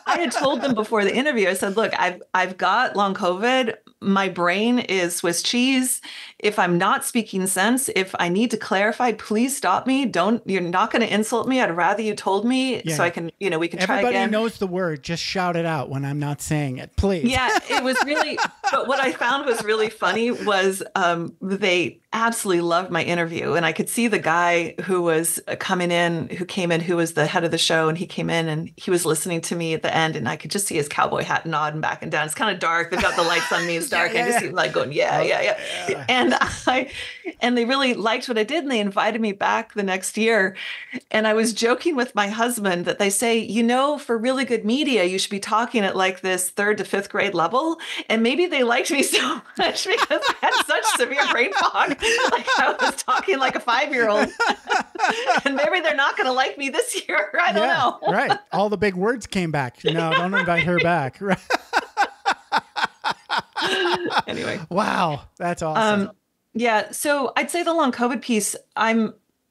I had told them before the interview, I said, look, I've got long COVID. My brain is Swiss cheese. If I'm not speaking sense, if I need to clarify, please stop me. You're not going to insult me. I'd rather you told me so I can, we can try again. Everybody knows the word. Just shout it out when I'm not saying it, please. Yeah, it was really, but what I found was really funny was they absolutely loved my interview. And I could see the guy who was who came in, who was the head of the show. And he came in and he was listening to me at the end. And I could just see his cowboy hat nodding back and down. It's kind of dark. They've got the lights on me. It's dark. I just see him like going, yeah. And they really liked what I did. And they invited me back the next year. And I was joking with my husband that they say, for really good media, you should be talking at like this 3rd to 5th grade level. And maybe they liked me so much because I had such severe brain fog. Like I was talking like a 5-year-old. And maybe they're not going to like me this year. I don't know. Right. All the big words came back. Don't invite her back. Right. Anyway. Wow. That's awesome. So I'd say the long COVID piece,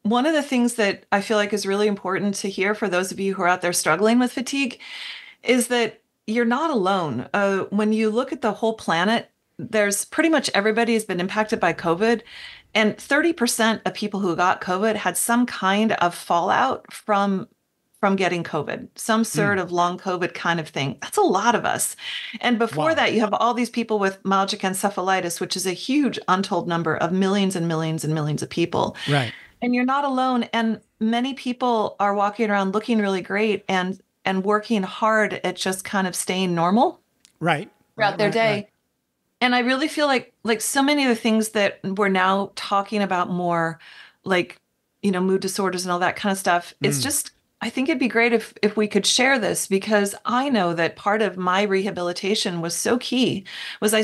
one of the things that I feel like is really important to hear for those of you who are out there struggling with fatigue is that you're not alone. When you look at the whole planet, there's pretty much everybody has been impacted by COVID. And 30% of people who got COVID had some kind of fallout from getting COVID, some sort of long COVID kind of thing. That's a lot of us. And before that, you have all these people with myalgic encephalitis, which is a huge untold number of millions and millions and millions of people. Right. And you're not alone. And many people are walking around looking really great and working hard at just kind of staying normal throughout their day. Right. And I really feel like so many of the things that we're now talking about more, like, mood disorders and all that kind of stuff, it's just, I think it'd be great if we could share this, because I know that part of my rehabilitation was so key, was I'm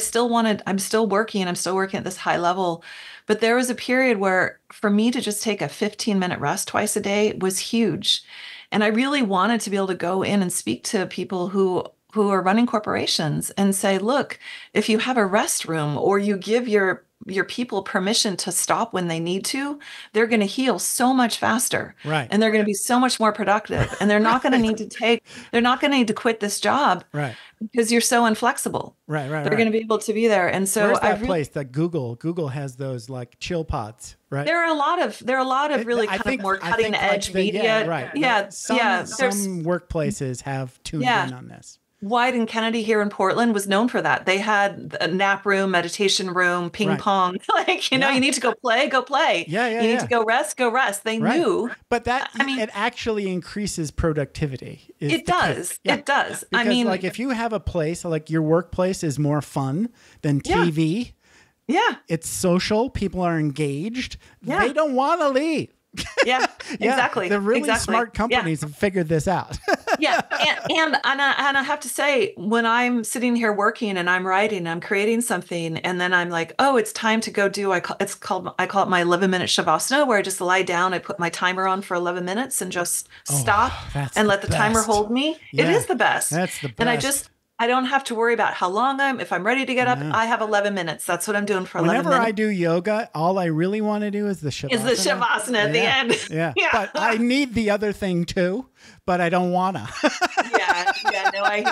still working at this high level. But there was a period where for me to just take a 15-minute rest twice a day was huge. And I really wanted to be able to go in and speak to people who are running corporations and say, look, if you have a rest room or you give your people permission to stop when they need to, they're going to heal so much faster. Right. And they're going to be so much more productive. And they're not going to need to quit this job. Right. Because you're so inflexible. Right. They're going to be able to be there. And so where's that place that Google has those like chill pods, right? There are a lot of really kind of more cutting edge media. Some workplaces have tuned in on this. White and Kennedy here in Portland was known for that. They had a nap room, meditation room, ping pong. You need to go play. You need to go rest. They knew. But it actually increases productivity. It does. It does. Because if you have a place, like your workplace is more fun than TV. Yeah. It's social. People are engaged. Yeah. They don't want to leave. Yeah, exactly. The really smart companies have figured this out. And I have to say, when I'm sitting here working and I'm writing, I'm creating something, and then I'm like, oh, it's time to go do. I call it my 11-minute shavasana, where I just lie down. I put my timer on for 11 minutes and just stop and let the timer hold me. Yeah. It is the best. That's the best. And I don't have to worry about how long if I'm ready to get up, I have 11 minutes. That's what I'm doing for 11 minutes. Whenever I do yoga, all I really want to do is the shavasana. At the end. Yeah. But I need the other thing too, but I don't want to. No, I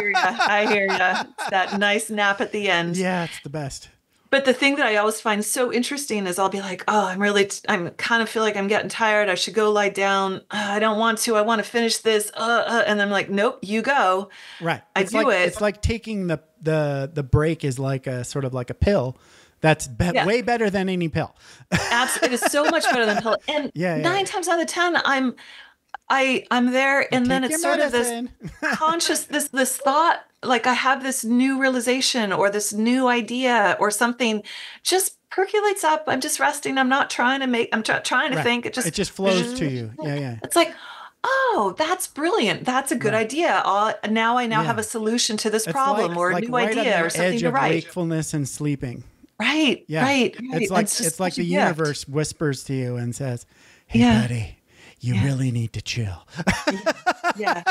hear you. It's that nice nap at the end. Yeah, it's the best. But the thing that I always find so interesting is I'll be like, oh, I'm kind of feel like I'm getting tired. I should go lie down. I don't want to. I want to finish this. And I'm like, nope, you go. Right. It's like taking the break is like a sort of like a pill. That's way better than any pill. Absolutely. It is so much better than a pill. And 9 times out of 10, I'm there, and then Take it's your sort of this medicine. conscious, this thought, like I have this new realization or this new idea or something just percolates up. I'm just resting. I'm not trying to trying to Right. think. It just flows to you. Yeah, yeah. It's like, oh, that's brilliant. That's a good Right. idea. Now I Yeah. have a solution to this It's problem or a like new right on idea the or something edge to of write. wakefulness and sleeping. Right, Yeah. right. It's like such a the gift. universe whispers to you and says, "Hey, Yeah. buddy, you really need to chill." Yeah,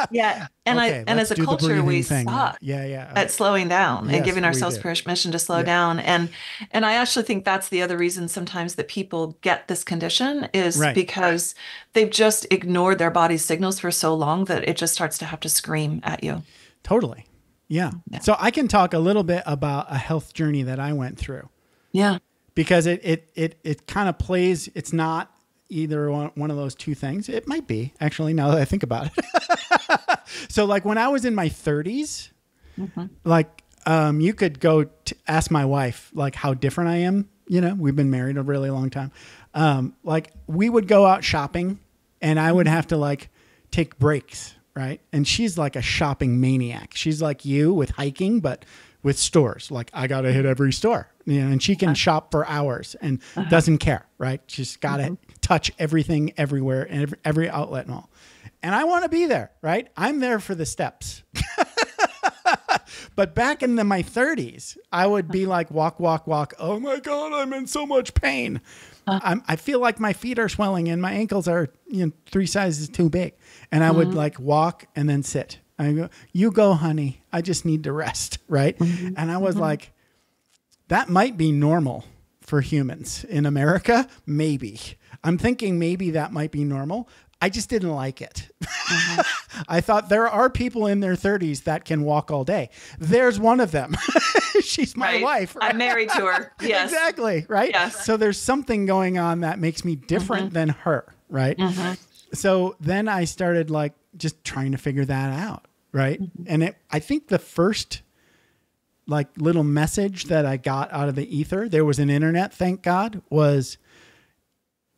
yeah. And Okay, and let's as a do the culture, we breathing thing now. suck Yeah. at slowing down Yes, and giving we ourselves do. permission to slow Yeah. down. And I actually think that's the other reason sometimes that people get this condition is Right. because they've just ignored their body's signals for so long that it just starts to have to scream at you. Totally. Yeah. So I can talk a little bit about a health journey that I went through Yeah. because it kind of plays. It's not either one of those two things. It might be actually now that I think about it. So like when I was in my 30s, like you could go ask my wife like how different I am. You know, we've been married a really long time. Like we would go out shopping and I would have to like take breaks. Right. And she's like a shopping maniac. She's like you with hiking, but with stores. Like I got to hit every store, you know, and she can shop for hours and doesn't care. Right. She's got to touch everything everywhere and every outlet and all. And I want to be there. Right. I'm there for the steps. But back in my 30s, I would be like, walk. Oh my God, I'm in so much pain. I feel like my feet are swelling and my ankles are 3 sizes too big. And I would like walk and then sit. I go, you go, honey. I just need to rest. Right. And I was like, that might be normal for humans in America. Maybe. I'm thinking maybe that might be normal. I just didn't like it. I thought there are people in their 30s that can walk all day. There's one of them. She's my wife. Right? I'm married to her. Yes. Exactly. Right. Yes. So there's something going on that makes me different than her. Right. So then I started like just trying to figure that out. Right. And I think the first like little message that I got out of the ether, there was an internet, thank God, was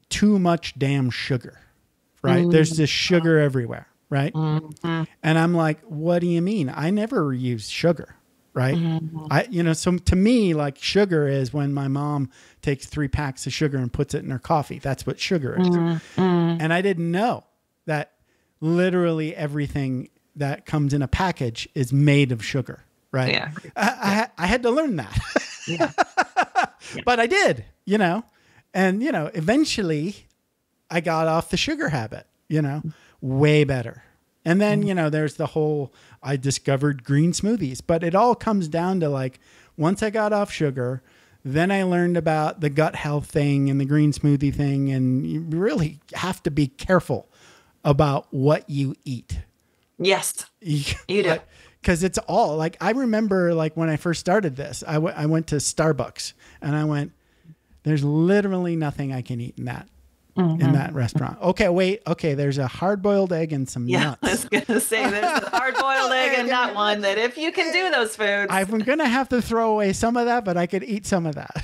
too much damn sugar. Right. There's this sugar everywhere. Right. And I'm like, what do you mean? I never use sugar. Right. So to me, like sugar is when my mom takes 3 packs of sugar and puts it in her coffee. That's what sugar is. And I didn't know that literally everything that comes in a package is made of sugar. Right. Yeah. I had to learn that. But I did, and, eventually I got off the sugar habit, way better. And then, there's the whole, I discovered green smoothies, but it all comes down to like, once I got off sugar, then I learned about the gut health thing and the green smoothie thing. And you really have to be careful about what you eat. Yes, you do. Because it's all like, I remember like when I first started this, I went to Starbucks and I went, there's literally nothing I can eat in that restaurant. Okay, wait. Okay, there's a hard-boiled egg and some nuts. I was going to say there's a hard-boiled egg and nut one that if you can do those foods. I'm going to have to throw away some of that, but I could eat some of that.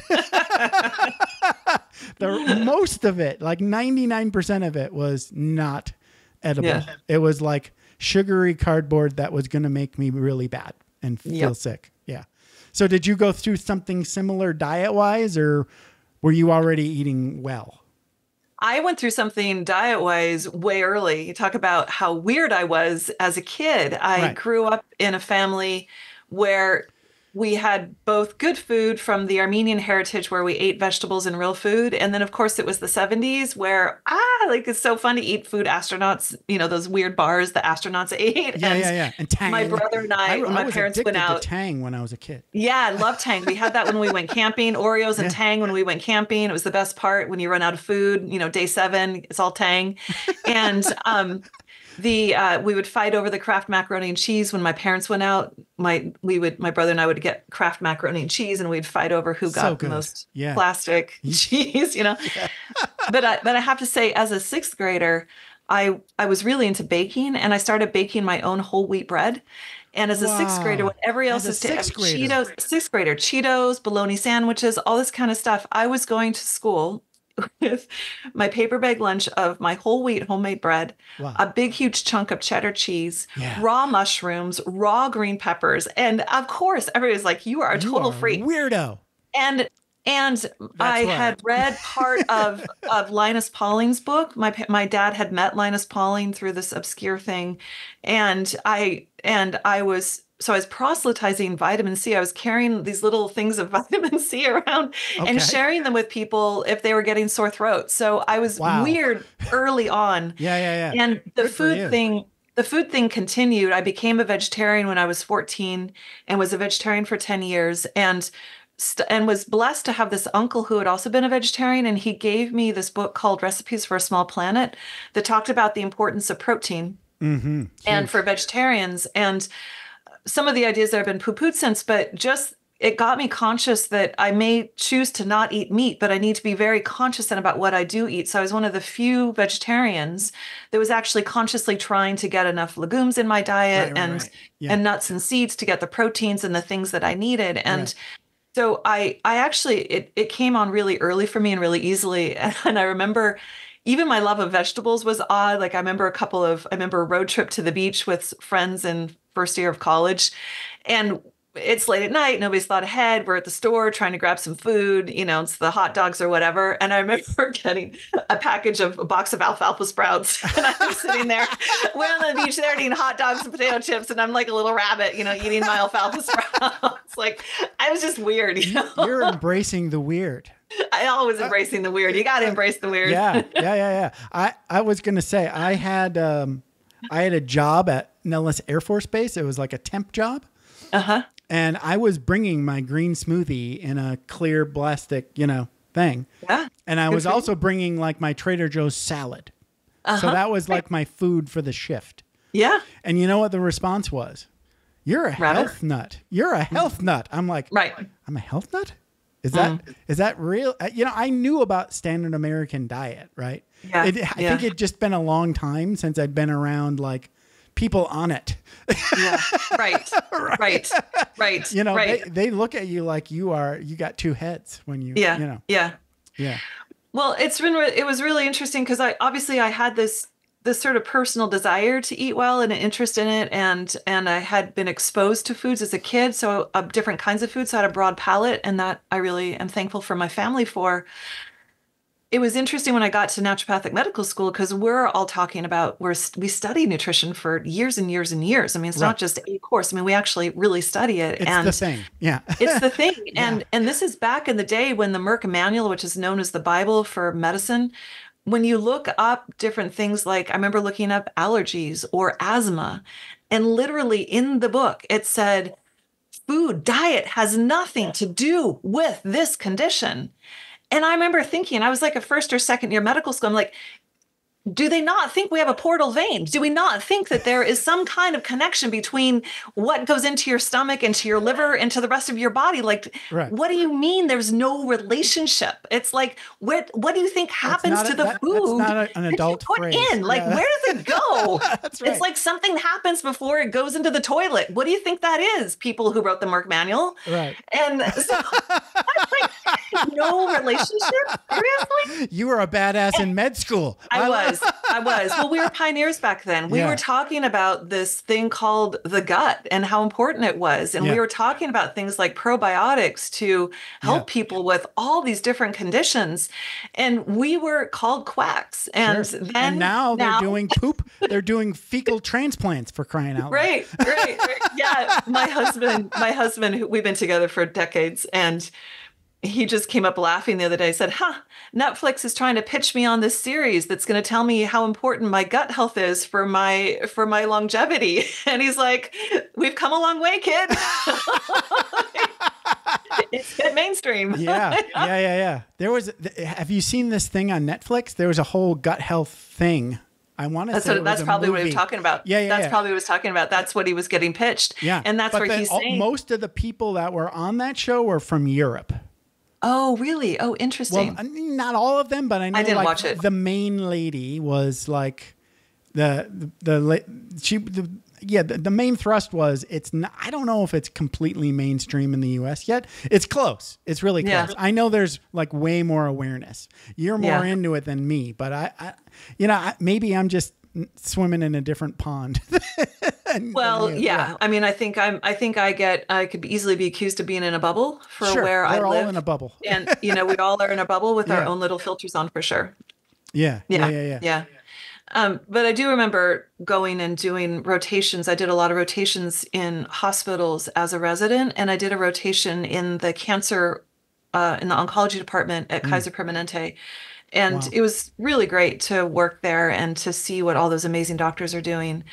Most of it, like 99% of it was not edible. Yeah. It was like sugary cardboard that was going to make me really bad and feel sick. Yeah. So did you go through something similar diet-wise, or were you already eating well? I went through something diet-wise way early. You talk about how weird I was as a kid. I grew up in a family where we had both good food from the Armenian heritage where we ate vegetables and real food. And then, of course, it was the 70s where, it's so fun to eat food astronauts, those weird bars the astronauts ate. Yeah. And Tang. My brother and I when my parents went out. To Tang when I was a kid. Yeah, I love Tang. We had that when we went camping. Oreos and Tang when we went camping. It was the best part when you run out of food. Day 7, it's all Tang. And we would fight over the Kraft macaroni and cheese when my parents went out. My brother and I would get Kraft macaroni and cheese, and we'd fight over who got the most plastic cheese. But I have to say, as a 6th grader, I was really into baking, and I started baking my own whole wheat bread. And as a 6th grader, when everybody else is Cheetos, 6th grader, Cheetos, bologna sandwiches, all this kind of stuff, I was going to school with my paper bag lunch of my whole wheat homemade bread, Wow. a big, huge chunk of cheddar cheese, Yeah. raw mushrooms, raw green peppers. And of course, everybody's like, you are a total freak. Weirdo. And I had read part of Linus Pauling's book. My dad had met Linus Pauling through this obscure thing, and I was proselytizing vitamin C. I was carrying these little things of vitamin C around and sharing them with people if they were getting sore throats. So I was weird early on. Yeah. And the food thing continued. I became a vegetarian when I was 14 and was a vegetarian for 10 years and was blessed to have this uncle who had also been a vegetarian. And he gave me this book called Recipes for a Small Planet that talked about the importance of protein and for vegetarians. And some of the ideas that have been poo-pooed since, but just it got me conscious that I may choose to not eat meat, but I need to be very conscious then about what I do eat. So I was one of the few vegetarians that was actually consciously trying to get enough legumes in my diet and nuts and seeds to get the proteins and the things that I needed. And so I actually, it came on really early for me and really easily. And I remember even my love of vegetables was odd. Like I remember a road trip to the beach with friends in first year of college, and it's late at night. Nobody's thought ahead. We're at the store trying to grab some food. It's the hot dogs or whatever. And I remember getting a box of alfalfa sprouts. And I was sitting there, we're on the beach there eating hot dogs and potato chips. And I'm like a little rabbit, eating my alfalfa sprouts. Like I was just weird. You're embracing the weird. I always embracing the weird. You got to embrace the weird. Yeah. I was going to say, I had a job at Nellis Air Force Base. It was like a temp job. Uh-huh. And I was bringing my green smoothie in a clear plastic, thing. Yeah. And I was also bringing like my Trader Joe's salad. So that was like my food for the shift. Yeah. And you know what the response was? You're a health nut. You're a health nut. I'm like, I'm a health nut? Is that real? I knew about standard American diet, right? Yeah. I think it'd just been a long time since I'd been around like people on it. Yeah. Right. They look at you like you got two heads when you, Yeah. Well, it was really interesting because I had this sort of personal desire to eat well and an interest in it. And I had been exposed to foods as a kid. So different kinds of foods. So I had a broad palate, and that I really am thankful for my family for. It was interesting when I got to naturopathic medical school because we're all talking about we study nutrition for years and years and years. I mean, it's not just a course. I mean, we actually really study it. It's the thing. Yeah. It's the thing. And this is back in the day when the Merck Manual, which is known as the Bible for medicine, when you look up different things, like I remember looking up allergies or asthma, and literally in the book, it said, diet has nothing to do with this condition. And I remember thinking, I was like a first or second year medical school. I'm like, do they not think we have a portal vein? Do we not think that there is some kind of connection between what goes into your stomach and to your liver and to the rest of your body? Like, what do you mean there's no relationship? It's like, what do you think happens to the food? That's not an adult put phrase. in? Like, where does it go? That's right. It's like something happens before it goes into the toilet. What do you think that is? People who wrote the Merck Manual. Right. And so I was like, no relationship? Seriously? You were a badass in med school. I was. Well, we were pioneers back then. We were talking about this thing called the gut and how important it was. And we were talking about things like probiotics to help people with all these different conditions. And we were called quacks. And then now they're doing poop. They're doing fecal transplants, for crying out loud. Right. Yeah. My husband, we've been together for decades, and he just came up laughing the other day, said, Netflix is trying to pitch me on this series that's going to tell me how important my gut health is for my longevity. And he's like, we've come a long way, kid. It's been mainstream. Yeah. Have you seen this thing on Netflix? There was a whole gut health thing. I want to say that's probably what he was talking about. That's probably what he was talking about. That's what he was getting pitched. Yeah. And that's where he's saying most of the people that were on that show were from Europe. Oh, really? Oh, interesting. Well, not all of them, but I know I didn't watch it. The main lady was like the main thrust was it's not, I don't know if it's completely mainstream in the US yet. It's close. It's really close. I know there's like way more awareness. You're more into it than me, but maybe I'm just swimming in a different pond. Well, yeah. I mean, I could easily be accused of being in a bubble for where I live. We're all in a bubble. And, we all are in a bubble with our own little filters on for sure. Yeah. But I do remember going and doing rotations. I did a lot of rotations in hospitals as a resident, and I did a rotation in the cancer, in the oncology department at Kaiser Permanente. And it was really great to work there and to see what all those amazing doctors are doing.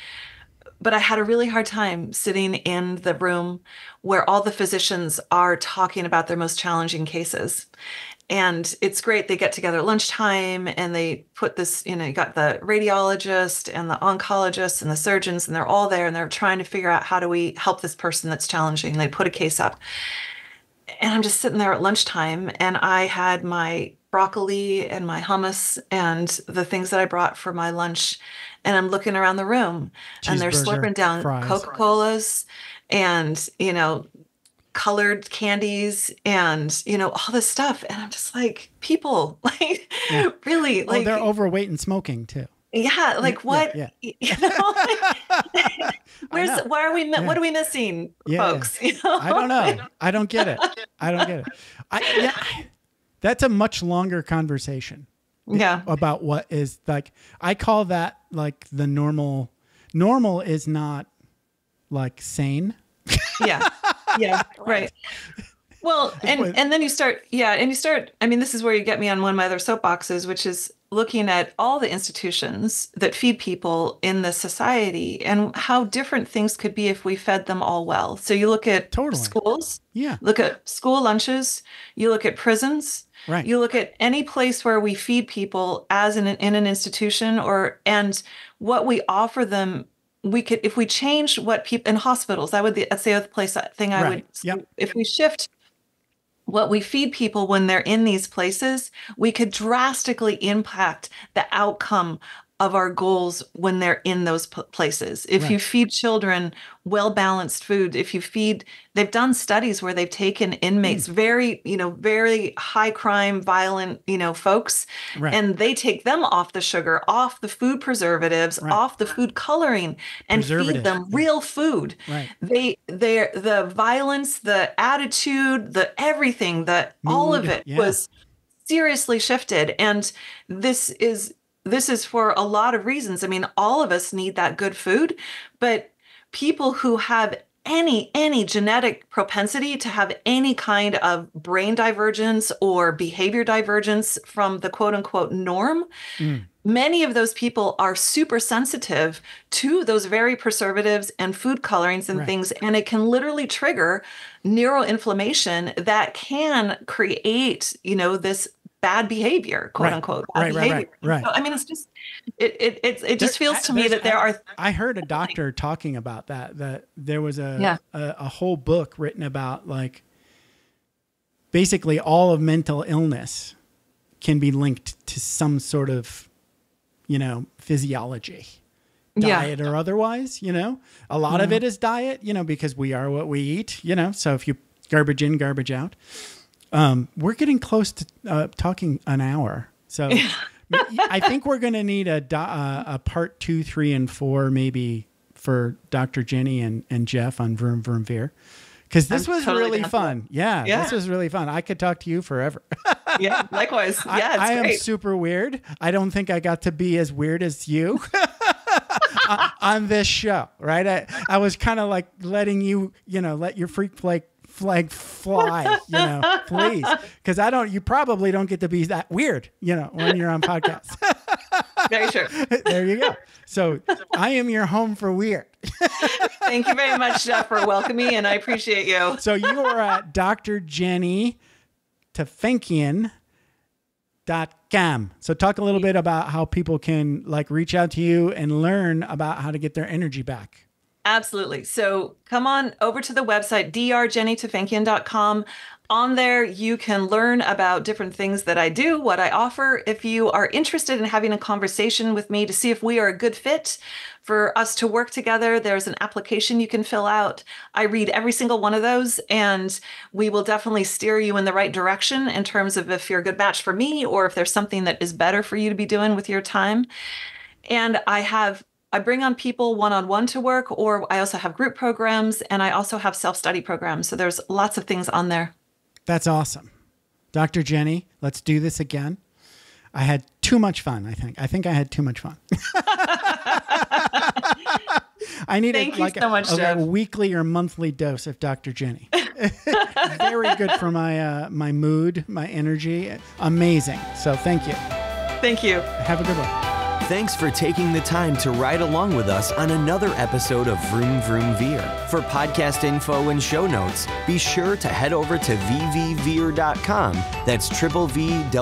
But I had a really hard time sitting in the room where all the physicians are talking about their most challenging cases. And it's great. They get together at lunchtime and they put this, you got the radiologist and the oncologist and the surgeons, and they're all there and they're trying to figure out how do we help this person that's challenging. They put a case up. And I'm just sitting there at lunchtime, and I had my broccoli and my hummus and the things that I brought for my lunch. And I'm looking around the room and they're slurping down fries, Coca-Colas and, colored candies and, all this stuff. And I'm just like, people, like, really, like, they're overweight and smoking too. Yeah. Like what, why are we, what are we missing, folks? I don't know. I don't get it. That's a much longer conversation. Yeah. About what is like, I call that like the normal. Normal is not like sane. Yeah. Yeah. Right. Well, and then you start, I mean, this is where you get me on one of my other soapboxes, which is looking at all the institutions that feed people in the society and how different things could be if we fed them all well. So you look at schools, look at school lunches, you look at prisons, right. You look at any place where we feed people as in an institution and what we offer them. We could, if we change what people in hospitals, that's the other thing I would, if we shift what we feed people when they're in these places, we could drastically impact the outcome of our goals when they're in those places. If you feed children well-balanced food, they've done studies where they've taken inmates, very high crime, violent, folks, and they take them off the sugar, off the food preservatives, off the food coloring, and feed them real food. Right. The violence, the attitude, the everything, all of it was seriously shifted. And this is for a lot of reasons. I mean, all of us need that good food, but people who have any genetic propensity to have any kind of brain divergence or behavior divergence from the quote unquote norm, many of those people are super sensitive to those very preservatives and food colorings and things. And it can literally trigger neuroinflammation that can create, this bad behavior, quote unquote, bad behavior. Right. So, I mean, it's just, it just feels to me that there are. I heard a doctor talking about that there was a whole book written about like basically all of mental illness can be linked to some sort of, physiology, diet or otherwise, a lot of it is diet, because we are what we eat, so if you garbage in, garbage out. We're getting close to talking an hour. So I think we're going to need a part 2, 3, and 4, maybe for Dr. Jenny and Jeff on Vroom Vroom Veer. Because this was totally really fun. Yeah, this was really fun. I could talk to you forever. Yeah, likewise. Yeah, I am super weird. I don't think I got to be as weird as you on this show, right? I was kind of like letting you, let your freak flag fly, please. Because you probably don't get to be that weird, when you're on podcasts. Very true. There you go. So I am your home for weird. Thank you very much, Jeff, for welcoming me, and I appreciate you. So you are at Dr. Jenny Tufenkian.com. So talk a little bit about how people can reach out to you and learn about how to get their energy back. Absolutely. So come on over to the website, drjennytufenkian.com. On there, you can learn about different things that I do, what I offer. If you are interested in having a conversation with me to see if we are a good fit for us to work together, there's an application you can fill out. I read every single one of those, and we will definitely steer you in the right direction in terms of if you're a good match for me or if there's something that is better for you to be doing with your time. And I bring on people one-on-one to work, or I also have group programs, and I also have self-study programs. So there's lots of things on there. That's awesome. Dr. Jenny, let's do this again. I had too much fun, I think. I think I had too much fun. I need a weekly or monthly dose of Dr. Jenny. Very good for my mood, my energy. Amazing. So thank you. Thank you. Have a good one. Thanks for taking the time to ride along with us on another episode of Vroom Vroom Veer. For podcast info and show notes, be sure to head over to vvveer.com. That's VVER.com.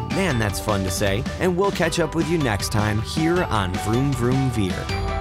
Man, that's fun to say. And we'll catch up with you next time here on Vroom Vroom Veer.